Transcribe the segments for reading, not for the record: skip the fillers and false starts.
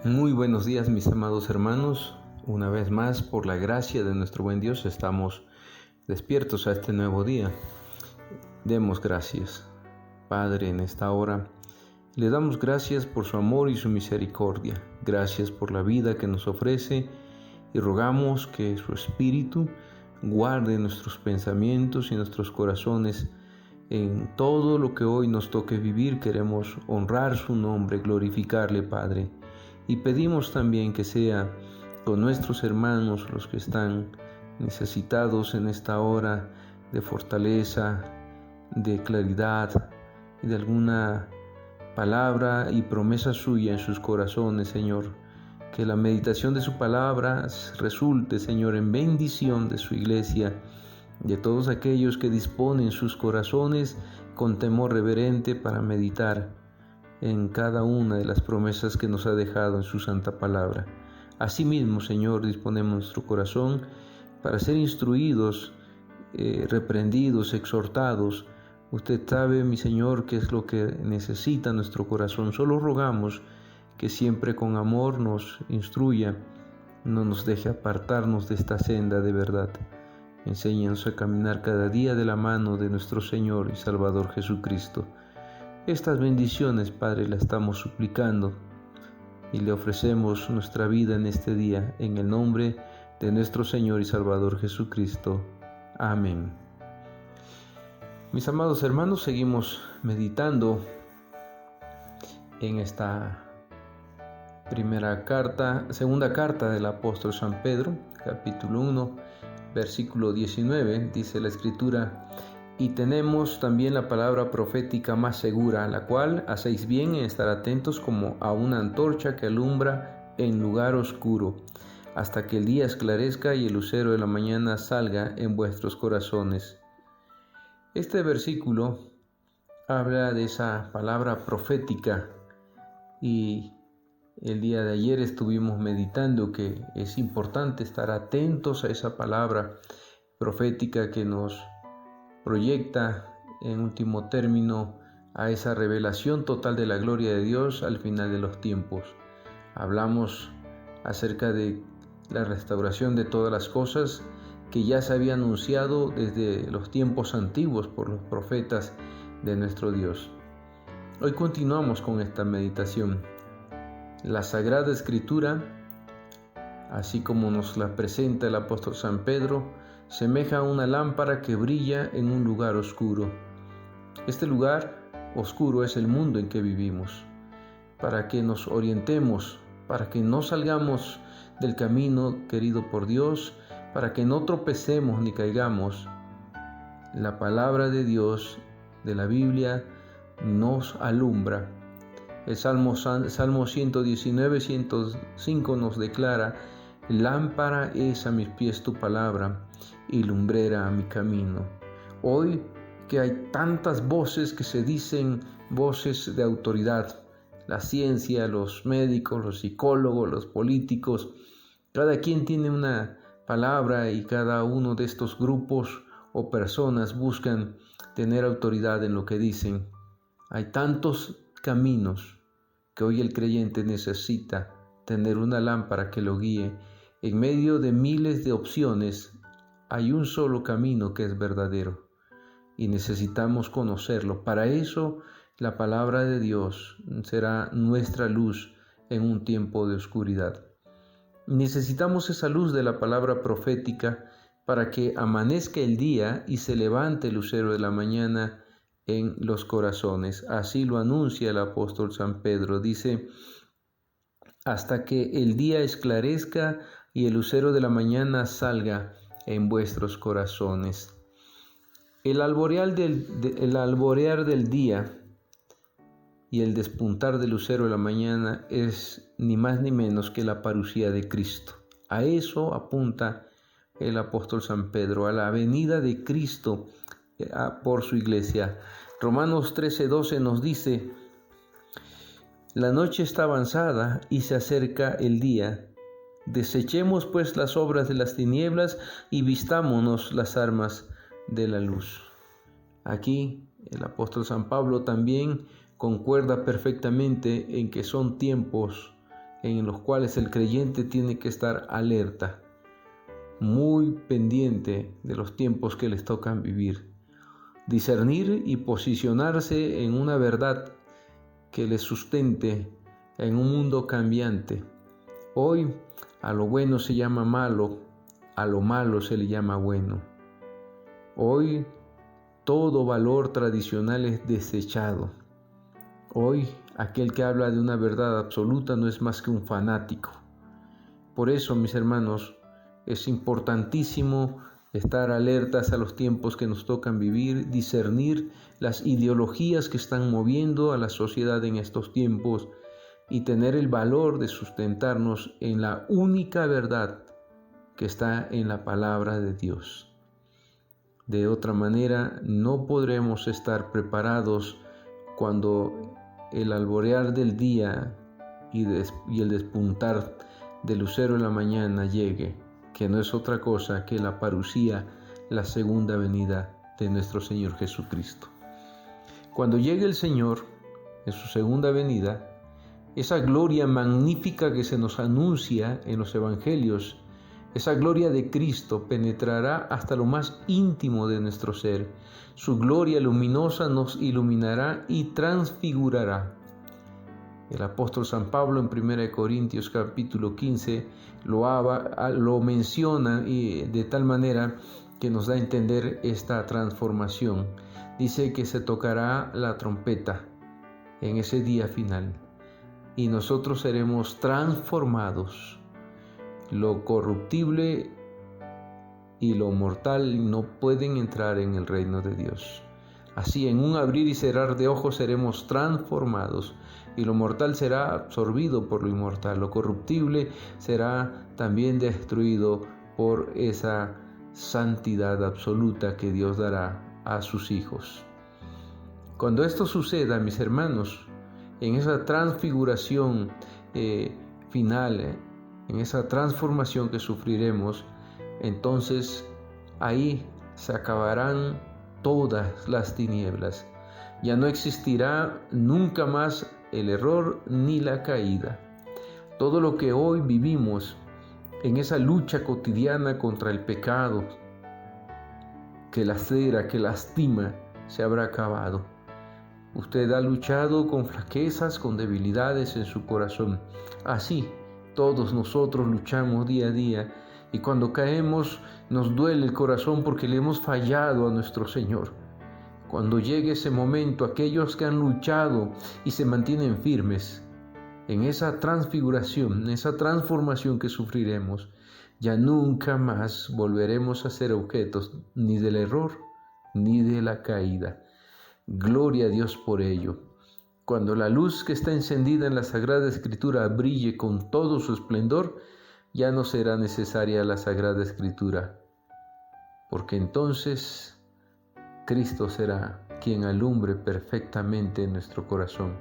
Muy buenos días, mis amados hermanos. Una vez más, por la gracia de nuestro buen Dios, estamos despiertos a este nuevo día. Demos gracias. Padre, en esta hora, le damos gracias por su amor y su misericordia. Gracias por la vida que nos ofrece y rogamos que su Espíritu guarde nuestros pensamientos y nuestros corazones. En todo lo que hoy nos toque vivir, queremos honrar su nombre, glorificarle, Padre. Y pedimos también que sea con nuestros hermanos, los que están necesitados en esta hora de fortaleza, de claridad y de alguna palabra y promesa suya en sus corazones, Señor. Que la meditación de su palabra resulte, Señor, en bendición de su iglesia, de todos aquellos que disponen sus corazones con temor reverente para meditar en cada una de las promesas que nos ha dejado en su santa palabra. Asimismo, Señor, disponemos nuestro corazón para ser instruidos, reprendidos, exhortados. Usted sabe, mi Señor, qué es lo que necesita nuestro corazón. Solo rogamos que siempre con amor nos instruya, no nos deje apartarnos de esta senda de verdad. Enséñanos a caminar cada día de la mano de nuestro Señor y Salvador Jesucristo. Estas bendiciones, Padre, las estamos suplicando y le ofrecemos nuestra vida en este día, en el nombre de nuestro Señor y Salvador Jesucristo. Amén. Mis amados hermanos, seguimos meditando en esta segunda carta del apóstol San Pedro, capítulo 1, versículo 19, dice la Escritura: y tenemos también la palabra profética más segura, la cual hacéis bien en estar atentos como a una antorcha que alumbra en lugar oscuro, hasta que el día esclarezca y el lucero de la mañana salga en vuestros corazones. Este versículo habla de esa palabra profética y el día de ayer estuvimos meditando que es importante estar atentos a esa palabra profética que nos proyecta en último término a esa revelación total de la gloria de Dios al final de los tiempos. Hablamos acerca de la restauración de todas las cosas que ya se había anunciado desde los tiempos antiguos por los profetas de nuestro Dios. Hoy continuamos con esta meditación. La Sagrada Escritura, así como nos la presenta el apóstol San Pedro, semeja a una lámpara que brilla en un lugar oscuro. Este lugar oscuro es el mundo en que vivimos. Para que nos orientemos, para que no salgamos del camino querido por Dios, para que no tropecemos ni caigamos, la palabra de Dios, de la Biblia, nos alumbra. El Salmo 119, 105 nos declara: lámpara es a mis pies tu palabra y lumbrera a mi camino. Hoy que hay tantas voces que se dicen voces de autoridad, la ciencia, los médicos, los psicólogos, los políticos, cada quien tiene una palabra y cada uno de estos grupos o personas buscan tener autoridad en lo que dicen. Hay tantos caminos que hoy el creyente necesita tener una lámpara que lo guíe. En medio de miles de opciones hay un solo camino que es verdadero y necesitamos conocerlo. Para eso la palabra de Dios será nuestra luz en un tiempo de oscuridad. Necesitamos esa luz de la palabra profética para que amanezca el día y se levante el lucero de la mañana en los corazones. Así lo anuncia el apóstol San Pedro. Dice: hasta que el día esclarezca y el lucero de la mañana salga en vuestros corazones. El alborear del día y el despuntar del lucero de la mañana es ni más ni menos que la parucía de Cristo. A eso apunta el apóstol San Pedro, a la venida de Cristo por su iglesia. Romanos 13:12 nos dice: la noche está avanzada y se acerca el día. Desechemos pues las obras de las tinieblas y vistámonos las armas de la luz. Aquí el apóstol San Pablo también concuerda perfectamente en que son tiempos en los cuales el creyente tiene que estar alerta, muy pendiente de los tiempos que les tocan vivir, discernir y posicionarse en una verdad que les sustente en un mundo cambiante. Hoy a lo bueno se llama malo, a lo malo se le llama bueno. Hoy todo valor tradicional es desechado. Hoy aquel que habla de una verdad absoluta no es más que un fanático. Por eso, mis hermanos, es importantísimo estar alertas a los tiempos que nos tocan vivir, discernir las ideologías que están moviendo a la sociedad en estos tiempos y tener el valor de sustentarnos en la única verdad que está en la palabra de Dios. De otra manera, no podremos estar preparados cuando el alborear del día y el despuntar del lucero en la mañana llegue, que no es otra cosa que la parucía, la segunda venida de nuestro Señor Jesucristo. Cuando llegue el Señor en su segunda venida, esa gloria magnífica que se nos anuncia en los evangelios, esa gloria de Cristo penetrará hasta lo más íntimo de nuestro ser. Su gloria luminosa nos iluminará y transfigurará. El apóstol San Pablo en 1 Corintios capítulo 15 lo menciona y de tal manera que nos da a entender esta transformación. Dice que se tocará la trompeta en ese día final y nosotros seremos transformados. Lo corruptible y lo mortal no pueden entrar en el reino de Dios. Así, en un abrir y cerrar de ojos seremos transformados y lo mortal será absorbido por lo inmortal. Lo corruptible será también destruido por esa santidad absoluta que Dios dará a sus hijos. Cuando esto suceda, mis hermanos, en esa transfiguración final, en esa transformación que sufriremos, entonces ahí se acabarán todas las tinieblas. Ya no existirá nunca más el error ni la caída. Todo lo que hoy vivimos en esa lucha cotidiana contra el pecado, que lacera, que lastima, se habrá acabado. Usted ha luchado con flaquezas, con debilidades en su corazón. Así, todos nosotros luchamos día a día y cuando caemos nos duele el corazón porque le hemos fallado a nuestro Señor. Cuando llegue ese momento, aquellos que han luchado y se mantienen firmes en esa transfiguración, en esa transformación que sufriremos, ya nunca más volveremos a ser objetos ni del error ni de la caída. Gloria a Dios por ello. Cuando la luz que está encendida en la Sagrada Escritura brille con todo su esplendor, ya no será necesaria la Sagrada Escritura, porque entonces Cristo será quien alumbre perfectamente en nuestro corazón.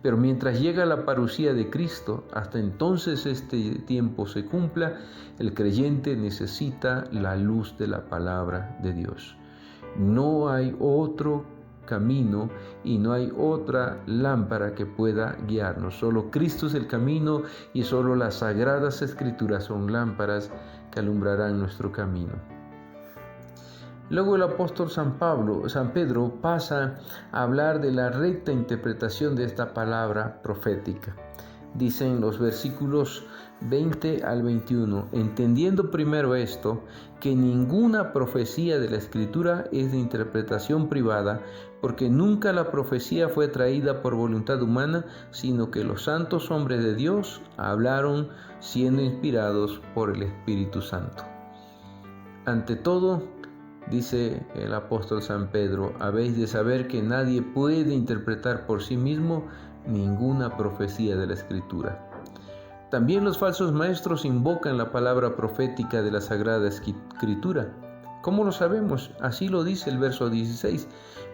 Pero mientras llega la parucía de Cristo, hasta entonces este tiempo se cumpla, el creyente necesita la luz de la palabra de Dios. No hay otro camino y no hay otra lámpara que pueda guiarnos. Solo Cristo es el camino y solo las Sagradas Escrituras son lámparas que alumbrarán nuestro camino. Luego el apóstol San Pedro pasa a hablar de la recta interpretación de esta palabra profética. Dicen los versículos 20 al 21, entendiendo primero esto, que ninguna profecía de la Escritura es de interpretación privada, porque nunca la profecía fue traída por voluntad humana, sino que los santos hombres de Dios hablaron siendo inspirados por el Espíritu Santo. Ante todo, dice el apóstol San Pedro, habéis de saber que nadie puede interpretar por sí mismo ninguna profecía de la Escritura. También los falsos maestros invocan la palabra profética de la Sagrada Escritura. ¿Cómo lo sabemos? Así lo dice el verso 16,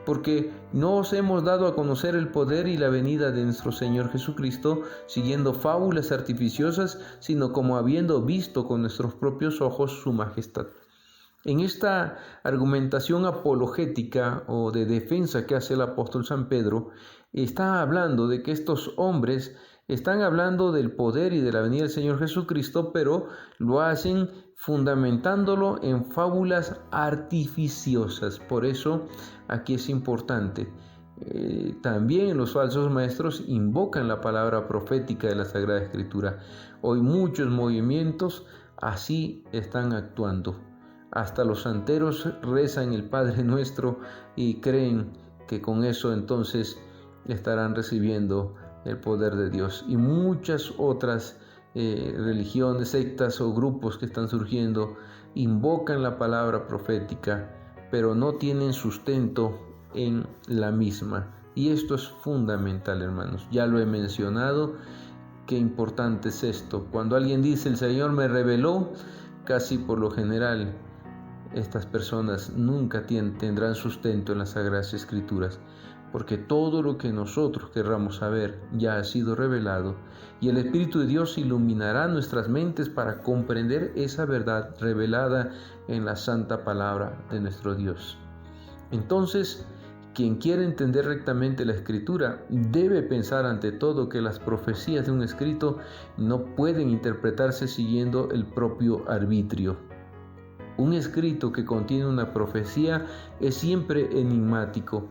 porque no os hemos dado a conocer el poder y la venida de nuestro Señor Jesucristo siguiendo fábulas artificiosas, sino como habiendo visto con nuestros propios ojos su majestad. En esta argumentación apologética o de defensa que hace el apóstol San Pedro, está hablando de que estos hombres Están hablando del poder y de la venida del Señor Jesucristo, pero lo hacen fundamentándolo en fábulas artificiosas. Por eso aquí es importante. También los falsos maestros invocan la palabra profética de la Sagrada Escritura. Hoy muchos movimientos así están actuando. Hasta los santeros rezan el Padre Nuestro y creen que con eso entonces estarán recibiendo el poder de Dios. Y muchas otras religiones, sectas o grupos que están surgiendo invocan la palabra profética, pero no tienen sustento en la misma. Y esto es fundamental, hermanos. Ya lo he mencionado. Qué importante es esto. Cuando alguien dice el Señor me reveló, casi por lo general estas personas nunca tendrán sustento en las Sagradas Escrituras, porque todo lo que nosotros querramos saber ya ha sido revelado, y el Espíritu de Dios iluminará nuestras mentes para comprender esa verdad revelada en la santa palabra de nuestro Dios. Entonces, quien quiere entender rectamente la Escritura debe pensar ante todo que las profecías de un escrito no pueden interpretarse siguiendo el propio arbitrio. Un escrito que contiene una profecía es siempre enigmático.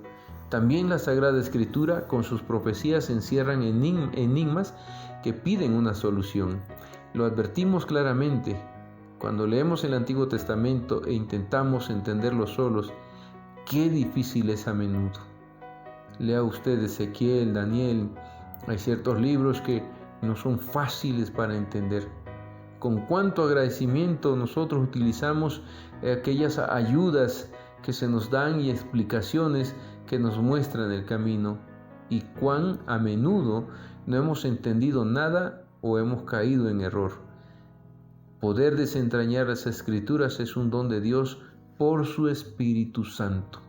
También la Sagrada Escritura con sus profecías encierran enigmas que piden una solución. Lo advertimos claramente. Cuando leemos el Antiguo Testamento e intentamos entenderlo solos, qué difícil es a menudo. Lea usted Ezequiel, Daniel. Hay ciertos libros que no son fáciles para entender. Con cuánto agradecimiento nosotros utilizamos aquellas ayudas que se nos dan y explicaciones que nos muestran el camino, y cuán a menudo no hemos entendido nada o hemos caído en error. Poder desentrañar las Escrituras es un don de Dios por su Espíritu Santo.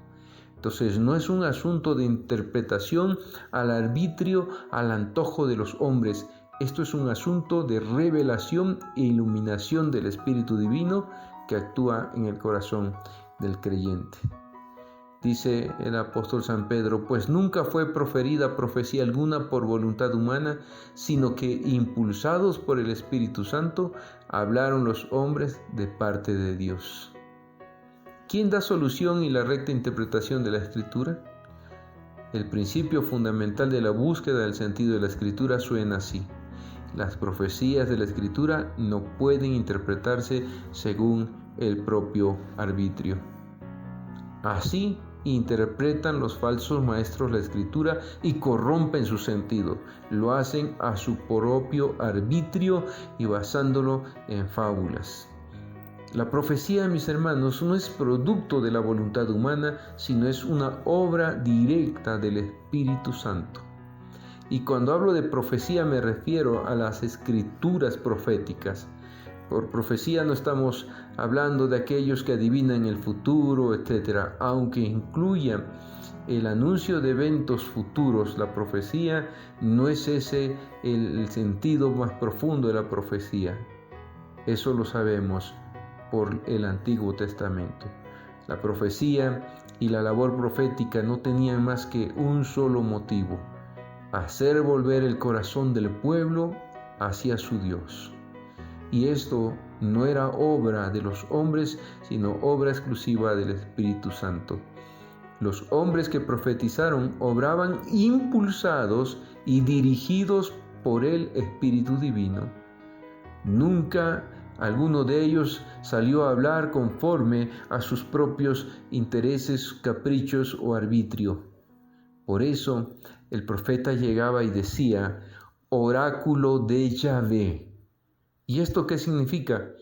Entonces no es un asunto de interpretación al arbitrio, al antojo de los hombres. Esto es un asunto de revelación e iluminación del Espíritu Divino que actúa en el corazón del creyente. Dice el apóstol San Pedro, pues nunca fue proferida profecía alguna por voluntad humana, sino que impulsados por el Espíritu Santo, hablaron los hombres de parte de Dios. ¿Quién da solución y la recta interpretación de la Escritura? El principio fundamental de la búsqueda del sentido de la Escritura suena así: las profecías de la Escritura no pueden interpretarse según el propio arbitrio. Así interpretan los falsos maestros la Escritura y corrompen su sentido. Lo hacen a su propio arbitrio y basándolo en fábulas. La profecía, mis hermanos, no es producto de la voluntad humana, sino es una obra directa del Espíritu Santo. Y cuando hablo de profecía me refiero a las escrituras proféticas. Por profecía no estamos hablando de aquellos que adivinan el futuro, etc. Aunque incluya el anuncio de eventos futuros, la profecía no es ese el sentido más profundo de la profecía. Eso lo sabemos por el Antiguo Testamento. La profecía y la labor profética no tenían más que un solo motivo: hacer volver el corazón del pueblo hacia su Dios. Y esto no era obra de los hombres, sino obra exclusiva del Espíritu Santo. Los hombres que profetizaron obraban impulsados y dirigidos por el Espíritu Divino. Nunca alguno de ellos salió a hablar conforme a sus propios intereses, caprichos o arbitrio. Por eso el profeta llegaba y decía: oráculo de Yahvé. ¿Y esto qué significa?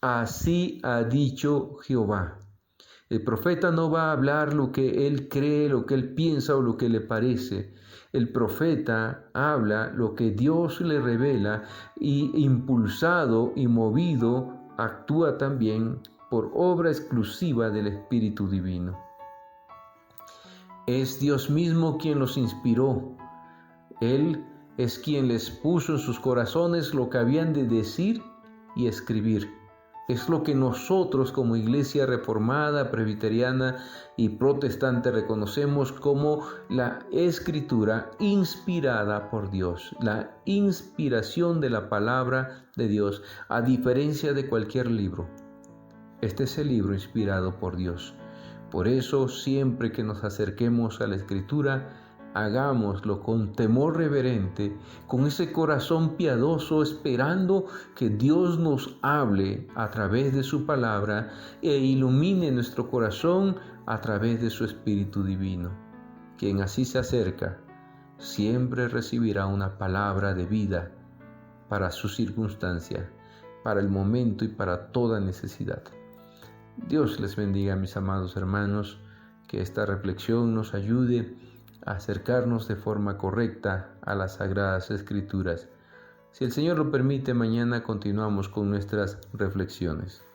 Así ha dicho Jehová. El profeta no va a hablar lo que él cree, lo que él piensa o lo que le parece. El profeta habla lo que Dios le revela y impulsado y movido actúa también por obra exclusiva del Espíritu Divino. Es Dios mismo quien los inspiró. Él es quien les puso en sus corazones lo que habían de decir y escribir. Es lo que nosotros como iglesia reformada, presbiteriana y protestante reconocemos como la escritura inspirada por Dios, la inspiración de la palabra de Dios, a diferencia de cualquier libro. Este es el libro inspirado por Dios. Por eso, siempre que nos acerquemos a la escritura, hagámoslo con temor reverente, con ese corazón piadoso, esperando que Dios nos hable a través de su palabra e ilumine nuestro corazón a través de su Espíritu Divino. Quien así se acerca, siempre recibirá una palabra de vida para su circunstancia, para el momento y para toda necesidad. Dios les bendiga, mis amados hermanos, que esta reflexión nos ayude a acercarnos de forma correcta a las Sagradas Escrituras. Si el Señor lo permite, mañana continuamos con nuestras reflexiones.